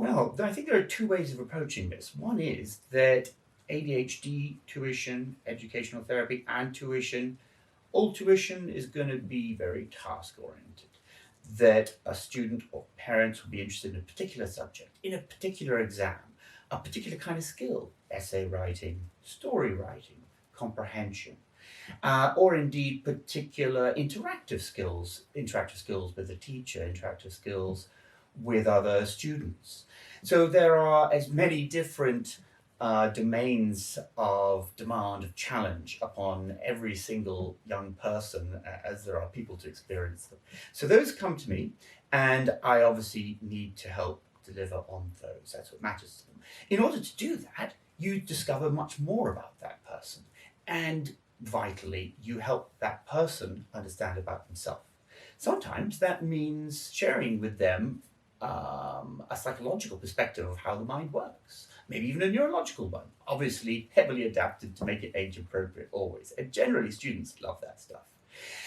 Well, I think there are two ways of approaching this. One is that ADHD tuition, educational therapy, and tuition, all tuition is going to be very task oriented. That a student or parents will be interested in a particular subject, in a particular exam, a particular kind of skill, essay writing, story writing, comprehension, or indeed particular interactive skills with a teacher, interactive skills with other students. So there are as many different domains of demand, of challenge upon every single young person as there are people to experience them. So those come to me, and I obviously need to help deliver on those. That's what matters to them. In order to do that, you discover much more about that person, and vitally, you help that person understand about themselves. Sometimes that means sharing with them a psychological perspective of how the mind works, maybe even a neurological one, obviously heavily adapted to make it age appropriate always. And generally, students love that stuff.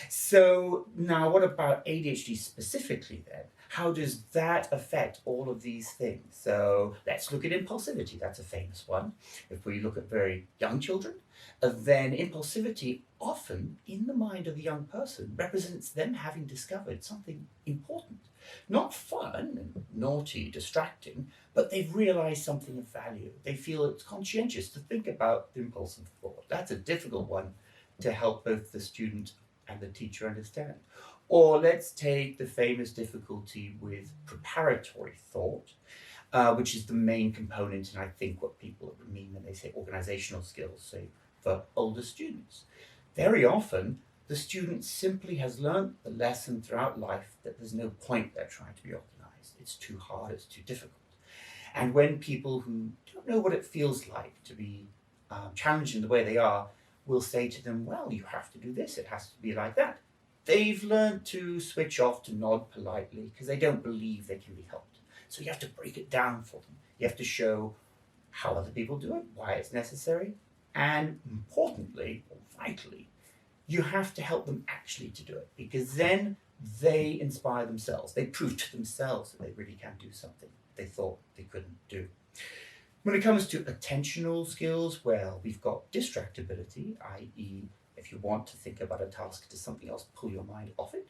So, now what about ADHD specifically then? How does that affect all of these things? So, let's look at impulsivity. That's a famous one. If we look at very young children, then impulsivity often in the mind of the young person represents them having discovered something important. Not fun and naughty, distracting, but they've realized something of value. They feel it's conscientious to think about the impulsive thought. That's a difficult one to help both the student and the teacher understand. Or let's take the famous difficulty with preparatory thought, which is the main component, and I think what people mean when they say organizational skills, say for older students. Very often, the student simply has learned the lesson throughout life that there's no point they're trying to be organized. It's too hard, it's too difficult. And when people who don't know what it feels like to be challenged in the way they are will say to them, well, you have to do this, it has to be like that. They've learned to switch off, to nod politely, because they don't believe they can be helped. So you have to break it down for them. You have to show how other people do it, why it's necessary, and importantly, or vitally, you have to help them actually to do it, because then they inspire themselves. They prove to themselves that they really can do something they thought they couldn't do. When it comes to attentional skills, well, we've got distractibility, i.e., if you want to think about a task, does something else pull your mind off it?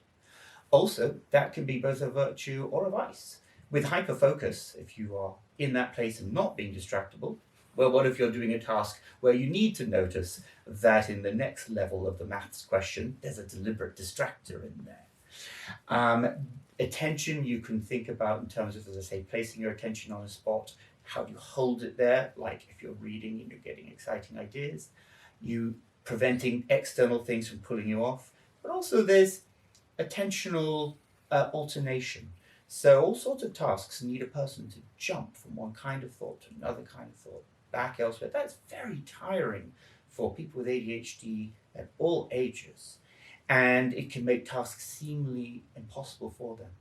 Also, that can be both a virtue or a vice. With hyperfocus, if you are in that place and not being distractible, well, what if you're doing a task where you need to notice that in the next level of the maths question, there's a deliberate distractor in there? Attention, you can think about in terms of, as I say, placing your attention on a spot. How do you hold it there? Like if you're reading and you're getting exciting ideas, you preventing external things from pulling you off. But also there's attentional alternation. So all sorts of tasks need a person to jump from one kind of thought to another kind of thought, back elsewhere. That's very tiring for people with ADHD at all ages. And it can make tasks seemingly impossible for them.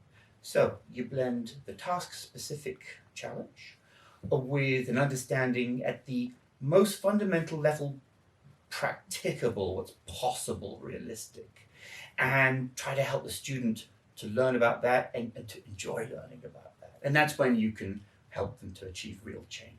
So you blend the task-specific challenge with an understanding at the most fundamental level, practicable, what's possible, realistic, and try to help the student to learn about that and to enjoy learning about that. And that's when you can help them to achieve real change.